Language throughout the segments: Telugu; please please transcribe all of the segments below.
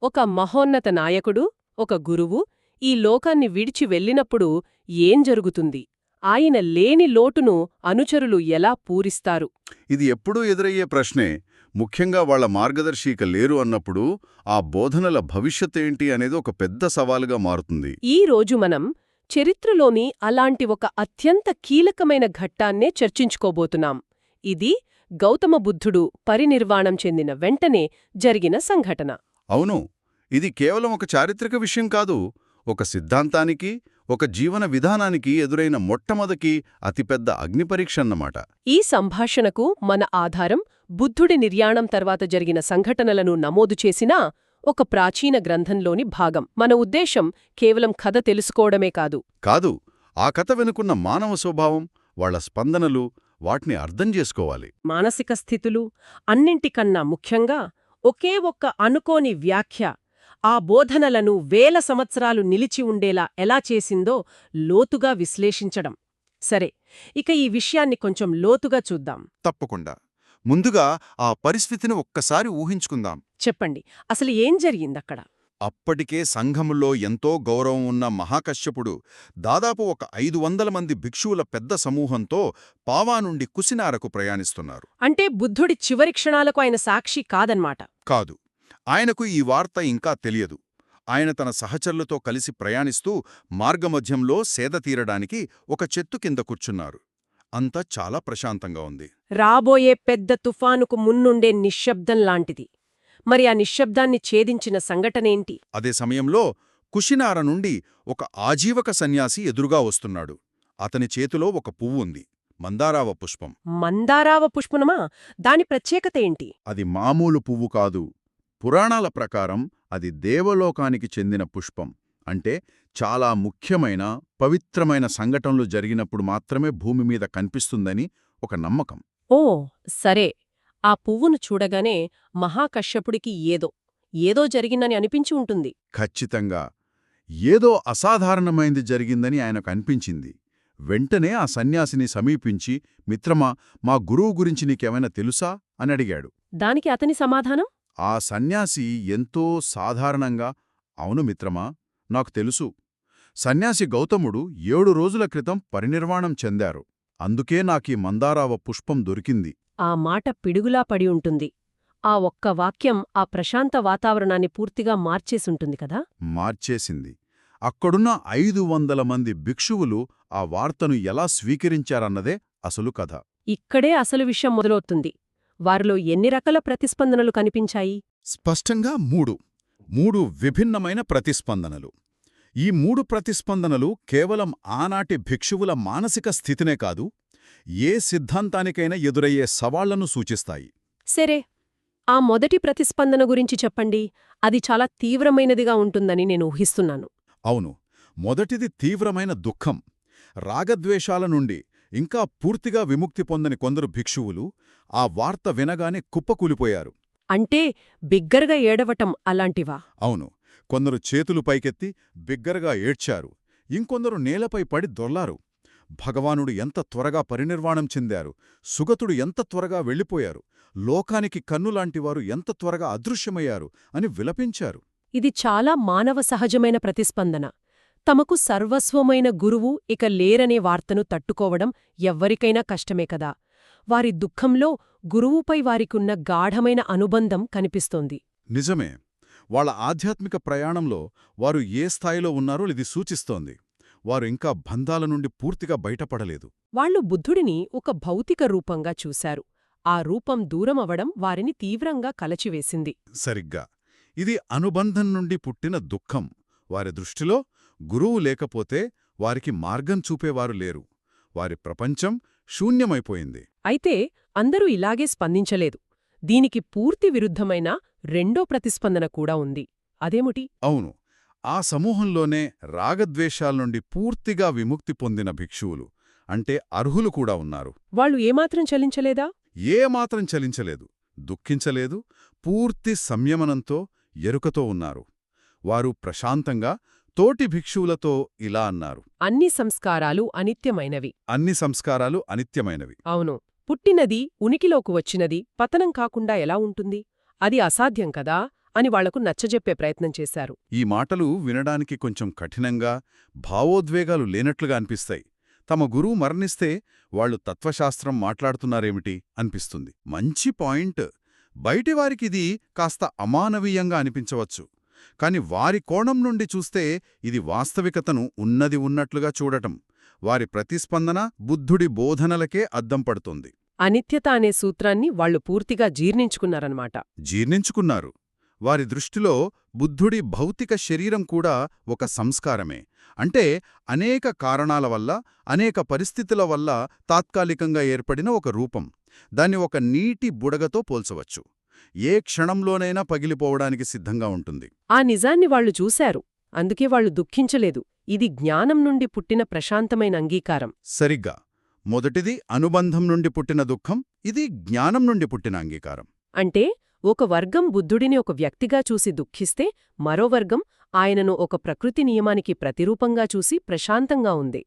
ఒక మహోన్నత నాయకుడు, ఒక గురువు ఈ లోకాన్ని విడిచి వెళ్ళినప్పుడు ఏం జరుగుతుంది? ఆయన లేని లోటును అనుచరులు ఎలా పూరిస్తారు? ఇది ఎప్పుడూ ఎదురయ్యే ప్రశ్నే. ముఖ్యంగా వాళ్ల మార్గదర్శిక లేరు అన్నప్పుడు ఆ బోధనల భవిష్యత్తేంటి అనేది ఒక పెద్ద సవాలుగా మారుతుంది. ఈ రోజు మనం చరిత్రలోని అలాంటి ఒక అత్యంత కీలకమైన ఘట్టాన్నే చర్చించుకోబోతున్నాం. ఇది గౌతమ బుద్ధుడు పరినిర్వాణం చెందిన వెంటనే జరిగిన సంఘటన. అవును, ఇది కేవలం ఒక చారిత్రక విషయం కాదు. ఒక సిద్ధాంతానికి, ఒక జీవన విధానానికి ఎదురైన మొట్టమొదటి అతిపెద్ద అగ్నిపరీక్షన్నమాట. ఈ సంభాషణకు మన ఆధారం బుద్ధుడి నిర్యాణం తర్వాత జరిగిన సంఘటనలను నమోదు చేసిన ఒక ప్రాచీన గ్రంథంలోని భాగం. మన ఉద్దేశం కేవలం కథ తెలుసుకోవడమే కాదు. ఆ కథ వెనుకున్న మానవ స్వభావం, వాళ్ల స్పందనలు, వాటిని అర్థం చేసుకోవాలి. మానసిక స్థితులు, అన్నింటికన్నా ముఖ్యంగా ఒకే ఒక్క అనుకోని వ్యాఖ్య ఆ బోధనలను వేల సంవత్సరాలు నిలిచి ఉండేలా ఎలా చేసిందో లోతుగా విశ్లేషించడం. సరే, ఇక ఈ విషయాన్ని కొంచెం లోతుగా చూద్దాం. తప్పకుండా. ముందుగా ఆ పరిస్థితిని ఒక్కసారి ఊహించుకుందాం. చెప్పండి, అసలు ఏం జరిగిందక్కడ? అప్పటికే సంఘములో ఎంతో గౌరవం ఉన్న మహాకశ్యపుడు దాదాపు ఒక 500 మంది భిక్షువుల పెద్ద సమూహంతో పావా నుండి కుసినారకు ప్రయాణిస్తున్నారు. అంటే బుద్ధుడి చివరి క్షణాలకు ఆయన సాక్షి కాదన్మాట. కాదు. ఆయనకు ఈ వార్త ఇంకా తెలియదు. ఆయన తన సహచరులతో కలిసి ప్రయాణిస్తూ మార్గమధ్యంలో సేద తీరడానికి ఒక చెట్టు కింద కూర్చున్నారు. అంతా చాలా ప్రశాంతంగా ఉంది. రాబోయే పెద్ద తుఫానుకు మున్నుండే నిశ్శబ్దం లాంటిది. మరి ఆ నిశ్శబ్దాన్ని ఛేదించిన సంఘటనేంటి? అదే సమయంలో కుషినార నుండి ఒక ఆజీవక సన్యాసి ఎదురుగా వస్తున్నాడు. అతని చేతిలో ఒక పువ్వుంది, మందారావ పుష్పం. మందారావ పుష్పనమా? దాని ప్రత్యేకత ఏంటి? అది మామూలు పువ్వు కాదు. పురాణాల ప్రకారం అది దేవలోకానికి చెందిన పుష్పం. అంటే చాలా ముఖ్యమైన, పవిత్రమైన సంఘటనలు జరిగినప్పుడు మాత్రమే భూమి మీద కనిపిస్తుందని ఒక నమ్మకం. ఓ సరే, ఆ పువ్వును చూడగానే మహాకశ్యపుడికి ఏదో జరిగిందని అనిపించి ఉంటుంది. ఖచ్చితంగా ఏదో అసాధారణమైంది జరిగిందని ఆయనకు అనిపించింది. వెంటనే ఆ సన్యాసిని సమీపించి, మిత్రమా, మా గురువు గురించి నీకేమైనా తెలుసా అని అడిగాడు. దానికి అతని సమాధానం? ఆ సన్యాసి ఎంతో సాధారణంగా, అవును మిత్రమా, నాకు తెలుసు. సన్యాసి గౌతముడు 7 రోజుల క్రితం పరినిర్వాణం చెందారు. అందుకే నాకీ మందారావ పుష్పం దొరికింది. ఆ మాట పిడుగులా పడి ఉంటుంది. ఆ ఒక్క వాక్యం ఆ ప్రశాంత వాతావరణాన్ని పూర్తిగా మార్చేసుంటుంది కదా? మార్చేసింది. అక్కడున్న 500 మంది భిక్షువులు ఆ వార్తను ఎలా స్వీకరించారన్నదే అసలు కథ. ఇక్కడే అసలు విషయం మొదలవుతుంది. వారిలో ఎన్ని రకాల ప్రతిస్పందనలు కనిపించాయి? స్పష్టంగా మూడు విభిన్నమైన ప్రతిస్పందనలు. ఈ 3 ప్రతిస్పందనలు కేవలం ఆనాటి భిక్షువుల మానసిక స్థితినే కాదు, ఏ సిద్ధాంతానికైనా ఎదురయ్యే సవాళ్లను సూచిస్తాయి. సరే, ఆ మొదటి ప్రతిస్పందన గురించి చెప్పండి. అది చాలా తీవ్రమైనదిగా ఉంటుందని నేను ఊహిస్తున్నాను. అవును, మొదటిది తీవ్రమైన దుఃఖం. రాగద్వేషాల నుండి ఇంకా పూర్తిగా విముక్తి పొందని కొందరు భిక్షువులు ఆ వార్త వినగానే కుప్పకూలిపోయారు. అంటే బిగ్గరగా ఏడవటం అలాంటివా? అవును, కొందరు చేతులు పైకెత్తి బిగ్గరగా ఏడ్చారు. ఇంకొందరు నేలపై పడి దొర్లారు. భగవానుడు ఎంత త్వరగా పరినిర్వాణం చెందారు, సుగతుడు ఎంత త్వరగా వెళ్ళిపోయారు, లోకానికి కన్నులాంటివారు ఎంత త్వరగా అదృశ్యమయ్యారు అని విలపించారు. ఇది చాలా మానవ సహజమైన ప్రతిస్పందన. తమకు సర్వస్వమైన గురువు ఇక లేరనే వార్తను తట్టుకోవడం ఎవ్వరికైనా కష్టమే కదా. వారి దుఃఖంలో గురువుపై వారికున్న గాఢమైన అనుబంధం కనిపిస్తోంది. నిజమే. వాళ్ళ ఆధ్యాత్మిక ప్రయాణంలో వారు ఏ స్థాయిలో ఉన్నారో ఇది సూచిస్తోంది. వారు ఇంకా బంధాల నుండి పూర్తిగా బయటపడలేదు. వాళ్లు బుద్ధుడిని ఒక భౌతిక రూపంగా చూశారు. ఆ రూపం దూరమవడం వారిని తీవ్రంగా కలచివేసింది. సరిగ్గా. ఇది అనుబంధం నుండి పుట్టిన దుఃఖం. వారి దృష్టిలో గురువు లేకపోతే వారికి మార్గం చూపేవారు లేరు. వారి ప్రపంచం శూన్యమైపోయింది. అయితే అందరూ ఇలాగే స్పందించలేదు. దీనికి పూర్తి విరుద్ధమైన రెండో ప్రతిస్పందన కూడా ఉంది. అదేమిటి? అవును, ఆ సమూహంలోనే రాగద్వేషాల నుండి పూర్తిగా విముక్తి పొందిన భిక్షువులు, అంటే అర్హులు కూడా ఉన్నారు. వాళ్ళు ఏమాత్రం చలించలేదా? ఏమాత్రం చలించలేదు, దుఃఖించలేదు. పూర్తి సంయమనంతో, ఎరుకతో ఉన్నారు. వారు ప్రశాంతంగా తోటి భిక్షువులతో ఇలా అన్నారు: అన్ని సంస్కారాలు అనిత్యమైనవి. అన్ని సంస్కారాలు అనిత్యమైనవి. అవును, పుట్టినది, ఉనికిలోకి వచ్చినది పతనం కాకుండా ఎలా ఉంటుంది? అది అసాధ్యం కదా అని వాళ్లకు నచ్చజెప్పే ప్రయత్నం చేశారు. ఈ మాటలు వినడానికి కొంచెం కఠినంగా, భావోద్వేగాలు లేనట్లుగా అనిపిస్తాయి. తమ గురువు మరణిస్తే వాళ్లు తత్వశాస్త్రం మాట్లాడుతున్నారేమిటి అనిపిస్తుంది. మంచి పాయింట్. బయటివారికిది కాస్త అమానవీయంగా అనిపించవచ్చు. కాని వారి కోణం నుండి చూస్తే ఇది వాస్తవికతను ఉన్నది ఉన్నట్లుగా చూడటం. వారి ప్రతిస్పందన బుద్ధుడి బోధనలకే అద్దం పడుతుంది. అనిత్యత అనే సూత్రాన్ని వాళ్లు పూర్తిగా జీర్ణించుకున్నారన్నమాట. జీర్ణించుకున్నారు. వారి దృష్టిలో బుద్ధుడి భౌతిక శరీరం కూడా ఒక సంస్కారమే. అంటే అనేక కారణాల వల్ల, అనేక పరిస్థితుల వల్ల తాత్కాలికంగా ఏర్పడిన ఒక రూపం. దాన్ని ఒక నీటి బుడగతో పోల్చవచ్చు. ఏ క్షణంలోనైనా పగిలిపోవడానికి సిద్ధంగా ఉంటుంది. ఆ నిజాన్ని వాళ్లు చూశారు. అందుకే వాళ్లు దుఃఖించలేదు. ఇది జ్ఞానం నుండి పుట్టిన ప్రశాంతమైన అంగీకారం. సరిగ్గా. మొదటిది అనుబంధం నుండి పుట్టిన దుఃఖం, ఇది జ్ఞానం నుండి పుట్టిన అంగీకారం. అంటే ఒక వర్గం బుద్ధుడిని ఒక వ్యక్తిగా చూసి దుఃఖిస్తే, మరో వర్గం ఆయనను ఒక ప్రకృతి నియమానికి ప్రతిరూపంగా చూసి ప్రశాంతంగా ఉంది.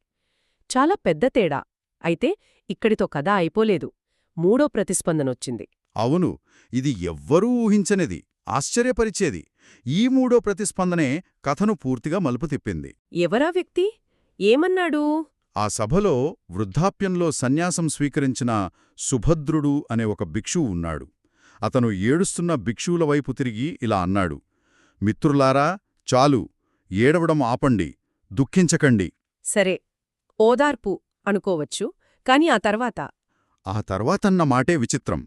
చాలా పెద్ద తేడా. అయితే ఇక్కడితో కథ అయిపోలేదు. మూడో ప్రతిస్పందనొచ్చింది. అవును, ఇది ఎవ్వరూ ఊహించనిది, ఆశ్చర్యపరిచేది. ఈ మూడో ప్రతిస్పందనే కథను పూర్తిగా మలుపు తిప్పింది. ఎవరా వ్యక్తి? ఏమన్నాడు? ఆ సభలో వృద్ధాప్యంలో సన్యాసం స్వీకరించిన సుభద్రుడు అనే ఒక భిక్షువు ఉన్నాడు. అతను ఏడుస్తున్న భిక్షువుల వైపు తిరిగి ఇలా అన్నాడు: మిత్రులారా, చాలు, ఏడవడం ఆపండి, దుఃఖించకండి. సరే, ఓదార్పు అనుకోవచ్చు. కాని ఆ తర్వాతన్న మాటే విచిత్రం.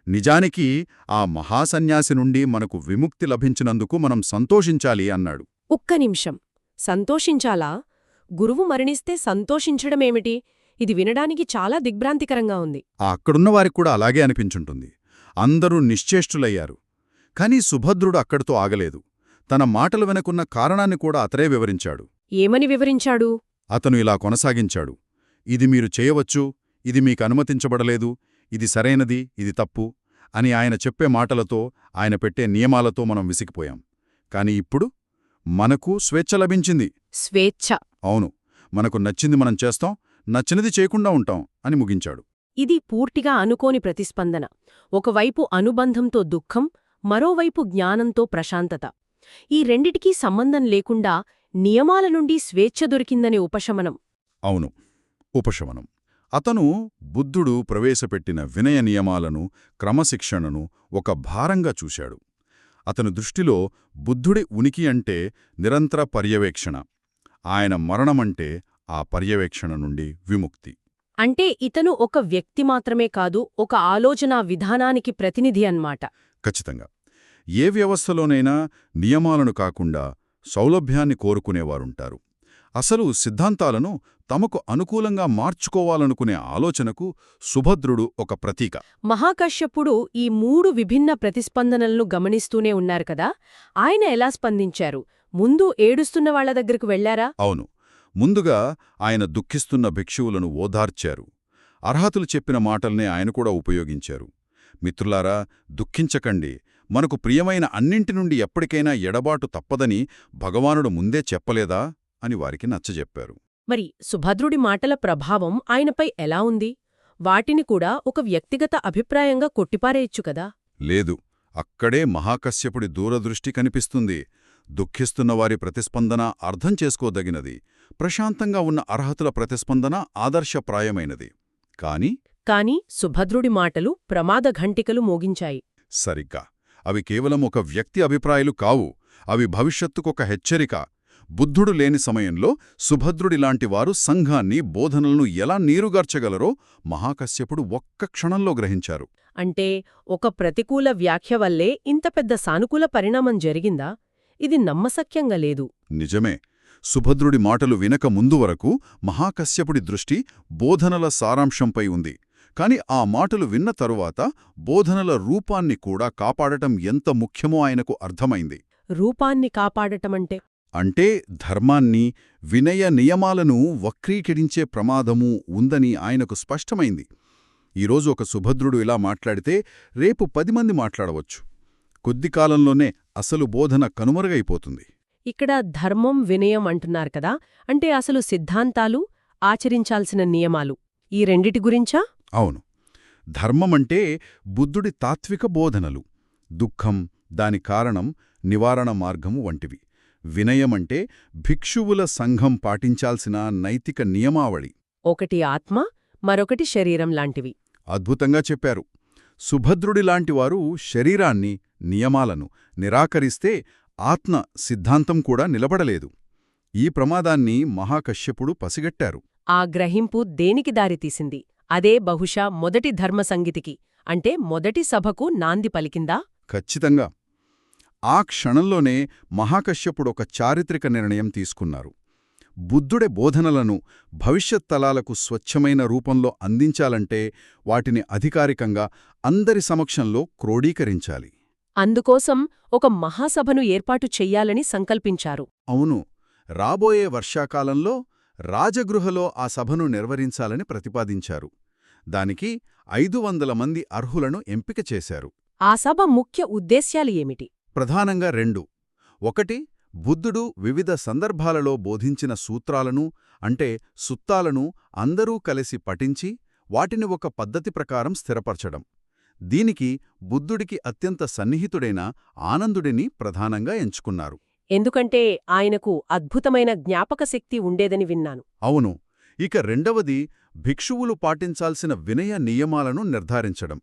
నిజానికి ఆ మహాసన్యాసి నుండి మనకు విముక్తి లభించినందుకు మనం సంతోషించాలి అన్నాడు. ఒక్క నిమిషం. సంతోషించాలా? గురువు మరణిస్తే సంతోషించడమేమిటి? ఇది వినడానికి చాలా దిగ్భ్రాంతికరంగా ఉంది. అక్కడున్నవారికి కూడా అలాగే అనిపించుంటుంది. అందరూ నిశ్చేష్టులయ్యారు. కాని సుభద్రుడు అక్కడితో ఆగలేదు. తన మాటలు వెనుకున్న కారణాన్ని కూడా అతడే వివరించాడు. ఏమని వివరించాడు? అతను ఇలా కొనసాగించాడు: ఇది మీరు చేయవచ్చు, ఇది మీకు అనుమతించబడలేదు, ఇది సరైనది, ఇది తప్పు అని ఆయన చెప్పే మాటలతో, ఆయన పెట్టే నియమాలతో మనం విసిగిపోయాం. కాని ఇప్పుడు మనకు స్వేచ్ఛ లభించింది. స్వేచ్ఛ. అవును, మనకు నచ్చింది మనం చేస్తాం, నచ్చినది చేయకుండా ఉంటాం అని ముగించాడు. ఇది పూర్తిగా అనుకోని ప్రతిస్పందన. ఒకవైపు అనుబంధంతో దుఃఖం, మరోవైపు జ్ఞానంతో ప్రశాంతత. ఈ రెండిటికీ సంబంధం లేకుండా నియమాల నుండి స్వేచ్ఛ దొరికిందనే ఉపశమనం. అవును, ఉపశమనం. అతను బుద్ధుడు ప్రవేశపెట్టిన వినయ నియమాలను, క్రమశిక్షణను ఒక భారంగా చూశాడు. అతని దృష్టిలో బుద్ధుడి ఉనికి అంటే నిరంతర పర్యవేక్షణ. ఆయన మరణమంటే ఆ పర్యవేక్షణ నుండి విముక్తి. అంటే ఇతను ఒక వ్యక్తి మాత్రమే కాదు, ఒక ఆలోచనా విధానానికి ప్రతినిధి అన్నమాట. ఖచ్చితంగా. ఏ వ్యవస్థలోనైనా నియమాలను కాకుండా సౌలభ్యాన్ని కోరుకునేవారుంటారు. అసలు సిద్ధాంతాలను తమకు అనుకూలంగా మార్చుకోవాలనుకునే ఆలోచనకు సుభద్రుడు ఒక ప్రతీక. మహాకశ్యపుడు ఈ 3 విభిన్న ప్రతిస్పందనలను గమనిస్తూనే ఉన్నారు కదా. ఆయన ఎలా స్పందించారు? ముందు ఏడుస్తున్న వాళ్ల దగ్గరకు వెళ్లారా? అవును. ముందుగా ఆయన దుఃఖిస్తున్న భిక్షువులను ఓదార్చారు. అర్హతులు చెప్పిన మాటల్నే ఆయన కూడా ఉపయోగించారు. మిత్రులారా, దుఃఖించకండి, మనకు ప్రియమైన అన్నింటి నుండి ఎప్పటికైనా ఎడబాటు తప్పదని భగవానుడు ముందే చెప్పలేదా అని వారికి నచ్చజెప్పారు. మరి సుభద్రుడి మాటల ప్రభావం ఆయనపై ఎలా ఉంది? వాటిని కూడా ఒక వ్యక్తిగత అభిప్రాయంగా కొట్టిపారేయచ్చు కదా. లేదు, అక్కడే మహాకశ్యపుడి దూరదృష్టి కనిపిస్తుంది. దుఃఖిస్తున్న వారి ప్రతిస్పందన అర్థం చేసుకోదగినది, ప్రశాంతంగా ఉన్న అర్హతుల ప్రతిస్పందన ఆదర్శప్రాయమైనది. కాని సుభద్రుడి మాటలు ప్రమాద ఘంటికలు మోగించాయి. సరిగ్గా. అవి కేవలం ఒక వ్యక్తి అభిప్రాయాలు కావు, అవి భవిష్యత్తుకొక హెచ్చరిక. బుద్ధుడు లేని సమయంలో సుభద్రుడిలాంటి వారు సంఘాన్ని, బోధనలను ఎలా నీరుగార్చగలరో మహాకశ్యపుడు ఒక్క క్షణంలో గ్రహించారు. అంటే ఒక ప్రతికూల వ్యాఖ్య వల్లే ఇంత పెద్ద సానుకూల పరిణామం జరిగిందా? ఇది నమ్మశక్యంగా లేదు. నిజమే. సుభద్రుడి మాటలు వినక ముందు వరకు మహాకశ్యపుడి దృష్టి బోధనల సారాంశంపై ఉంది. కాని ఆ మాటలు విన్న తరువాత బోధనల రూపాన్ని కూడా కాపాడటం ఎంత ముఖ్యమో ఆయనకు అర్థమైంది. రూపాన్ని కాపాడటమంటే? అంటే ధర్మాన్ని, వినయ నియమాలను వక్రీకరించే ప్రమాదమూ ఉందని ఆయనకు స్పష్టమైంది. ఈరోజు ఒక సుభద్రుడు ఇలా మాట్లాడితే రేపు 10 మంది మాట్లాడవచ్చు. కొద్ది కాలంలోనే అసలు బోధన కనుమరుగైపోతుంది. ఇక్కడ ధర్మం, వినయం అంటున్నారు కదా. అంటే అసలు సిద్ధాంతాలు, ఆచరించాల్సిన నియమాలు, ఈ రెండిటి గురించా? అవును. ధర్మమంటే బుద్ధుడి తాత్విక బోధనలు. దుఃఖం, దాని కారణం నివారణ మార్గము వంటివి. వినయమంటే భిక్షువుల సంఘం పాటించాల్సిన నైతిక నియమావళి. ఒకటి ఆత్మ, మరొకటి శరీరం లాంటివి. అద్భుతంగా చెప్పారు. సుభద్రుడిలాంటివారు శరీరాన్ని, నియమాలను నిరాకరిస్తే ఆత్మ సిద్ధాంతం కూడా నిలబడలేదు. ఈ ప్రమాదాన్ని మహాకశ్యపుడు పసిగట్టారు. ఆ గ్రహింపు దేనికి దారితీసింది? అదే బహుశా మొదటి ధర్మసంగతికి, అంటే మొదటి సభకు నాంది పలికిందా? ఖచ్చితంగా. ఆ క్షణంలోనే మహాకశ్యపుడొక చారిత్రక నిర్ణయం తీసుకున్నారు. బుద్ధుడే బోధనలను భవిష్యత్ తలాలకు స్వచ్ఛమైన రూపంలో అందించాలంటే వాటిని అధికారికంగా అందరి సమక్షంలో క్రోడీకరించాలి. అందుకోసం ఒక మహాసభను ఏర్పాటు చెయ్యాలని సంకల్పించారు. అవును, రాబోయే వర్షాకాలంలో రాజగృహలో ఆ సభను నిర్వహించాలని ప్రతిపాదించారు. దానికి 500 మంది అర్హులను ఎంపిక చేశారు. ఆ సభ ముఖ్య ఉద్దేశ్యాలు ఏమిటి? ప్రధానంగా 2. 1. బుద్ధుడు వివిధ సందర్భాలలో బోధించిన సూత్రాలను, అంటే సుత్తాలను అందరూ కలిసి పఠించి వాటిని ఒక పద్ధతి ప్రకారం స్థిరపరచడం. దీనికి బుద్ధుడికి అత్యంత సన్నిహితుడైన ఆనందుడిని ప్రధానంగా ఎంచుకున్నారు. ఎందుకంటే ఆయనకు అద్భుతమైన జ్ఞాపకశక్తి ఉండేదని విన్నాను. అవును. ఇక 2వది భిక్షువులు పాటించాల్సిన వినయ నియమాలను నిర్ధారించడం.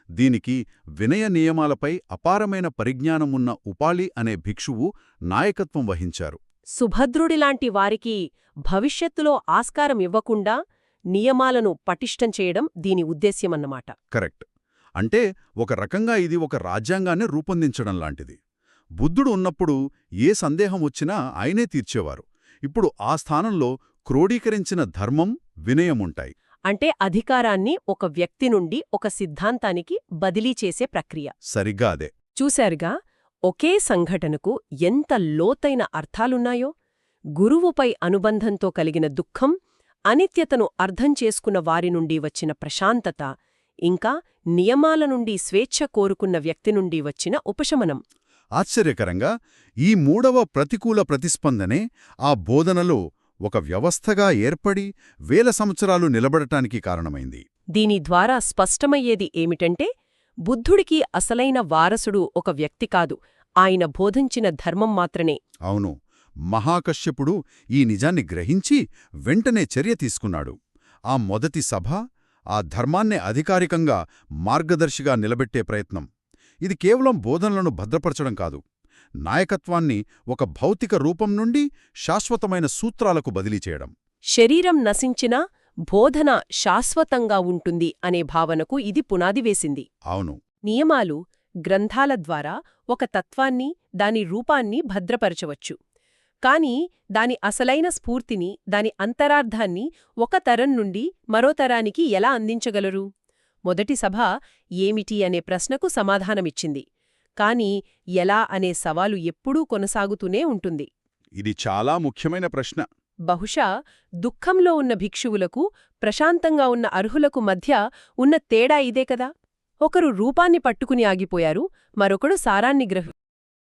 దీనికి వినయ నియమాలపై అపారమైన పరిజ్ఞానమున్న ఉపాలి అనే భిక్షువు నాయకత్వం వహించారు. సుభద్రుడిలాంటి వారికి భవిష్యత్తులో ఆస్కారం ఇవ్వకుండా నియమాలను పటిష్టం చేయడం దీని ఉద్దేశ్యమన్నమాట. కరెక్ట్. అంటే ఒక రకంగా ఇది ఒక రాజ్యాంగాన్ని రూపొందించడం లాంటిది. బుద్ధుడు ఉన్నప్పుడు ఏ సందేహం వచ్చినా ఆయనే తీర్చేవారు. ఇప్పుడు ఆ స్థానంలో క్రోడీకరించిన ధర్మం, వినయముంటాయి. అంటే అధికారాన్ని ఒక వ్యక్తి నుండి ఒక సిద్ధాంతానికి బదిలీ చేసే ప్రక్రియ. సరిగ్గా అదే. చూశారుగా, ఒకే సంఘటనకు ఎంత లోతైన అర్థాలున్నాయో. గురువుపై అనుబంధంతో కలిగిన దుఃఖం, అనిత్యతను అర్థం చేసుకున్న వారి నుండి వచ్చిన ప్రశాంతత, ఇంకా నియమాల నుండి స్వేచ్ఛ కోరుకున్న వ్యక్తి నుండి వచ్చిన ఉపశమనం. ఆశ్చర్యకరంగా ఈ 3వ ప్రతికూల ప్రతిస్పందనే ఆ బోధనలో ఒక వ్యవస్థగా ఏర్పడి వేల సంవత్సరాలు నిలబడటానికి కారణమైంది. దీని ద్వారా స్పష్టమయ్యేది ఏమిటంటే, బుద్ధుడికి అసలైన వారసుడు ఒక వ్యక్తి కాదు, ఆయన బోధించిన ధర్మం మాత్రమే. అవును. మహాకశ్యపుడు ఈ నిజాన్ని గ్రహించి వెంటనే చర్య తీసుకున్నాడు. ఆ మొదటి సభ ఆ ధర్మాన్నే అధికారికంగా మార్గదర్శిగా నిలబెట్టే ప్రయత్నం. ఇది కేవలం బోధనలను భద్రపరచడం కాదు, నాయకత్వాన్ని ఒక భౌతిక రూపం నుండి శాశ్వతమైన సూత్రాలకు బదిలీ చేయడం. శరీరం నశించినా బోధన శాశ్వతంగా ఉంటుంది అనే భావనకు ఇది పునాది వేసింది. అవును. నియమాలు, గ్రంథాల ద్వారా ఒక తత్వాన్ని, దాని రూపాన్ని భద్రపరచవచ్చు. కాని దాని అసలైన స్ఫూర్తిని, దాని అంతరార్థాన్ని ఒక తరం నుండి మరో తరానికి ఎలా అందించగలరు? మొదటి సభ ఏమిటి అనే ప్రశ్నకు సమాధానమిచ్చింది. కాని ఎలా అనే సవాలు ఎప్పుడూ కొనసాగుతూనే ఉంటుంది. ఇది చాలా ముఖ్యమైన ప్రశ్న. బహుశా దుఃఖంలో ఉన్న భిక్షువులకు, ప్రశాంతంగా ఉన్న అర్హులకు మధ్య ఉన్న తేడా ఇదే కదా. ఒకరు రూపాన్ని పట్టుకుని ఆగిపోయారు, మరొకడు సారాన్ని